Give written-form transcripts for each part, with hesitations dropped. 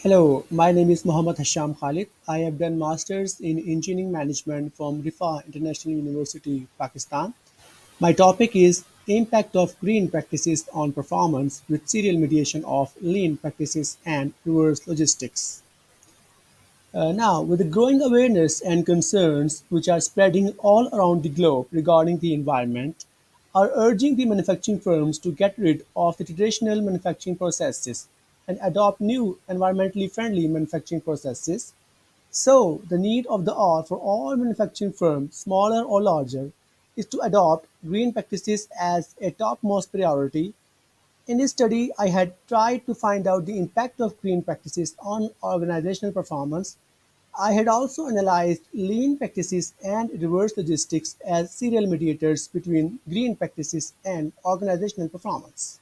Hello, my name is Mohammad HASHAM. I have done Masters in Engineering Management from RIPHAH International University, Pakistan. My topic is Impact of Green Practices on Performance with Serial Mediation of Lean Practices and Reverse Logistics. Now, with the growing awareness and concerns which are spreading all around the globe regarding the environment, are urging the manufacturing firms to get rid of the traditional manufacturing processes and adopt new environmentally friendly manufacturing processes. So, the need of the hour for all manufacturing firms, smaller or larger, is to adopt green practices as a topmost priority. In this study, I had tried to find out the impact of green practices on organizational performance. I had also analyzed lean practices and reverse logistics as serial mediators between green practices and organizational performance,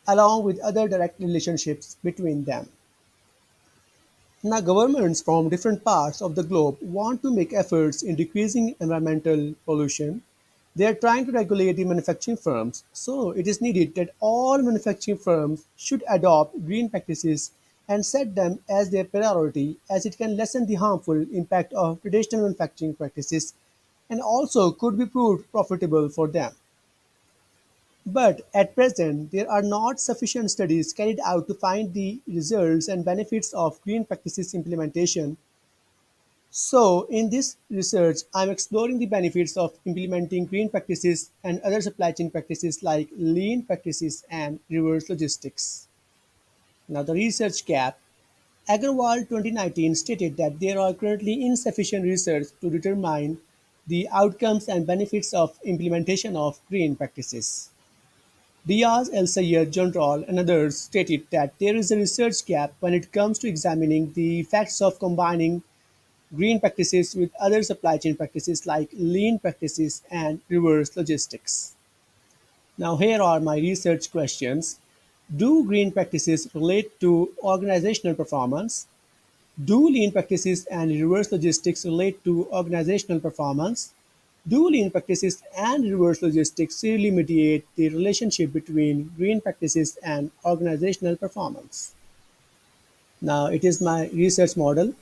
along with other direct relationships between them. Now, governments from different parts of the globe want to make efforts in decreasing environmental pollution. They are trying to regulate the manufacturing firms, so it is needed that all manufacturing firms should adopt green practices and set them as their priority, as it can lessen the harmful impact of traditional manufacturing practices and also could be proved profitable for them. But at present, there are not sufficient studies carried out to find the results and benefits of green practices implementation. So, in this research, I'm exploring the benefits of implementing green practices and other supply chain practices like lean practices and reverse logistics. Now, the research gap. Agarwal 2019 stated that there are currently insufficient research to determine the outcomes and benefits of implementation of green practices. Diaz El Sayed General and others stated that there is a research gap when it comes to examining the effects of combining green practices with other supply chain practices like lean practices and reverse logistics. Now, here are my research questions. Do green practices relate to organizational performance? Do lean practices and reverse logistics relate to organizational performance? Do lean practices and reverse logistics really mediate the relationship between green practices and organizational performance? Now, it is my research model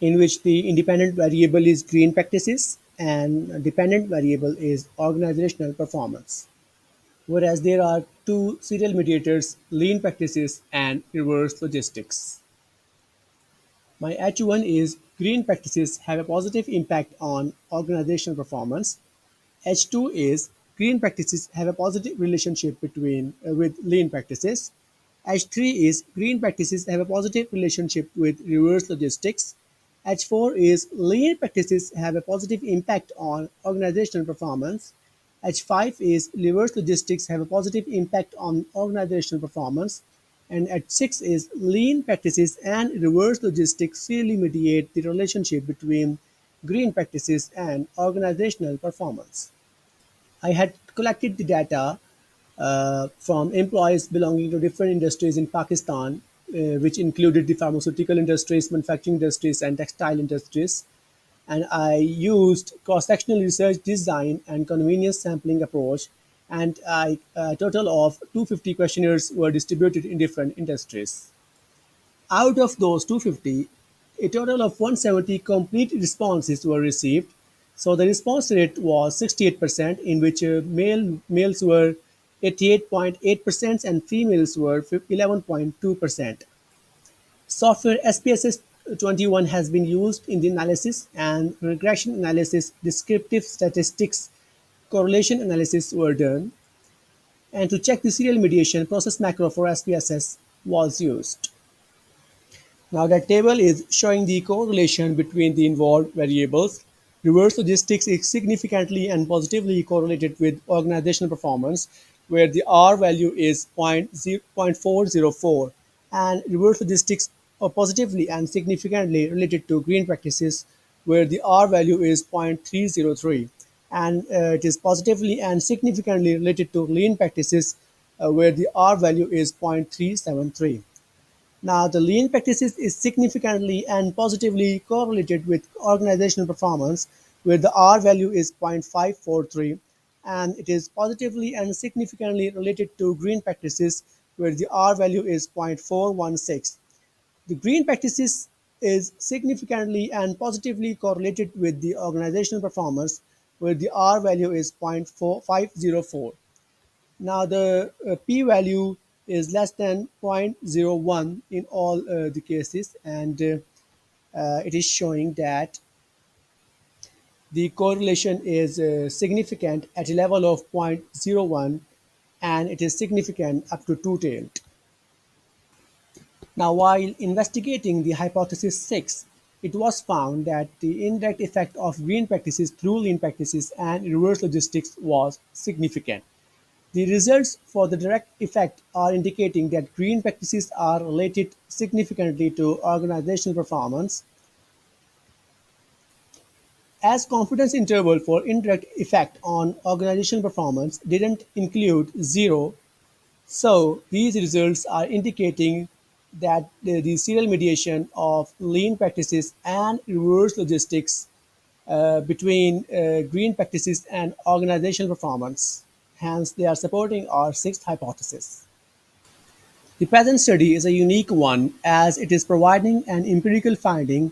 in which the independent variable is green practices and dependent variable is organizational performance. Whereas there are two serial mediators, lean practices and reverse logistics. My H1 is green practices have a positive impact on organizational performance. H2 is green practices have a positive relationship between with lean practices. H3 is green practices have a positive relationship with reverse logistics. H4 is lean practices have a positive impact on organizational performance. H5 is reverse logistics have a positive impact on organizational performance. And H6 is lean practices and reverse logistics really mediate the relationship between green practices and organizational performance. I had collected the data from employees belonging to different industries in Pakistan, which included the pharmaceutical industries, manufacturing industries, and textile industries. And I used cross-sectional research design and convenience sampling approach. And a total of 250 questionnaires were distributed in different industries. Out of those 250, a total of 170 complete responses were received. So the response rate was 68%, in which males were 88.8% and females were 11.2%. Software SPSS 21 has been used in the analysis and regression analysis, descriptive statistics, correlation analysis were done, and to check the serial mediation, process macro for SPSS was used. Now that table is showing the correlation between the involved variables. Reverse logistics is significantly and positively correlated with organizational performance, where the R value is 0.404, and reverse logistics are positively and significantly related to green practices, where the R value is 0.303, and it is positively and significantly related to lean practices, where the R value is 0.373. Now, the lean practices is significantly and positively correlated with organizational performance, where the R value is 0.543, and it is positively and significantly related to green practices, where the R value is 0.416. The green practices is significantly and positively correlated with the organizational performance, where the R value is 0.4504. Now the p-value is less than zero point zero 0.01 in all the cases, and it is showing that the correlation is significant at a level of zero point zero 0.01, and it is significant up to two-tailed. Now, while investigating the hypothesis 6, it was found that the indirect effect of green practices through lean practices and reverse logistics was significant. The results for the direct effect are indicating that green practices are related significantly to organizational performance, as confidence interval for indirect effect on organizational performance didn't include zero. So these results are indicating that the serial mediation of lean practices and reverse logistics between green practices and organizational performance. Hence, they are supporting our sixth hypothesis. The present study is a unique one as it is providing an empirical finding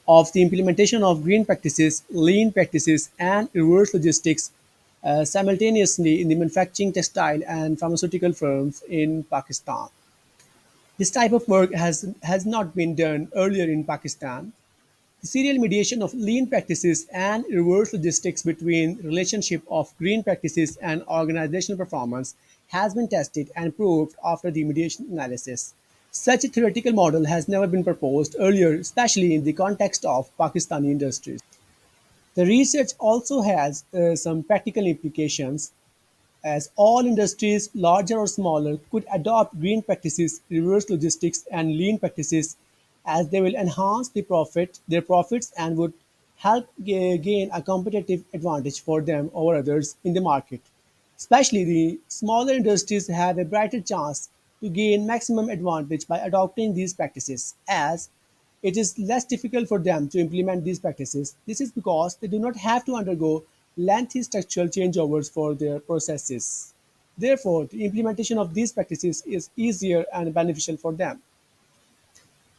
of the implementation of green practices, lean practices, and reverse logistics simultaneously in the manufacturing, textile, and pharmaceutical firms in Pakistan. This type of work has not been done earlier in Pakistan. The serial mediation of lean practices and reverse logistics between relationship of green practices and organizational performance has been tested and proved after the mediation analysis. Such a theoretical model has never been proposed earlier, especially in the context of Pakistani industries. The research also has some practical implications, as all industries, larger or smaller, could adopt green practices, reverse logistics, and lean practices, as they will enhance their profits, and would help gain a competitive advantage for them over others in the market. Especially the smaller industries have a brighter chance to gain maximum advantage by adopting these practices, as it is less difficult for them to implement these practices. This is because they do not have to undergo lengthy structural changeovers for their processes. Therefore, the implementation of these practices is easier and beneficial for them.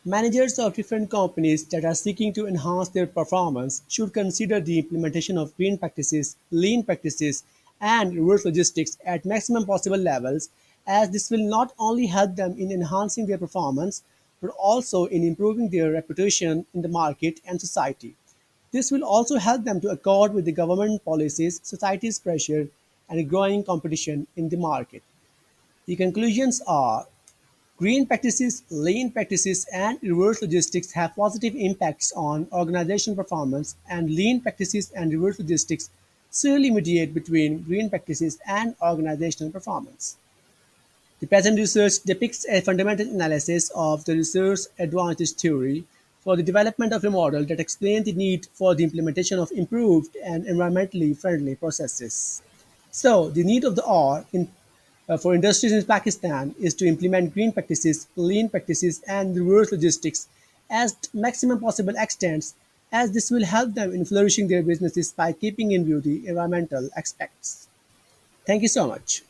Managers of different companies that are seeking to enhance their performance should consider the implementation of green practices, lean practices, and reverse logistics at maximum possible levels, as this will not only help them in enhancing their performance but also in improving their reputation in the market and society. This will also help them to accord with the government policies, society's pressure, and growing competition in the market. The conclusions are: green practices, lean practices, and reverse logistics have positive impacts on organizational performance, and lean practices and reverse logistics solely mediate between green practices and organizational performance. The present research depicts a fundamental analysis of the research advantage theory for the development of a model that explains the need for the implementation of improved and environmentally friendly processes. So, the need of the hour for industries in Pakistan is to implement green practices, lean practices, and reverse logistics as maximum possible extents, as this will help them in flourishing their businesses by keeping in view the environmental aspects. Thank you so much.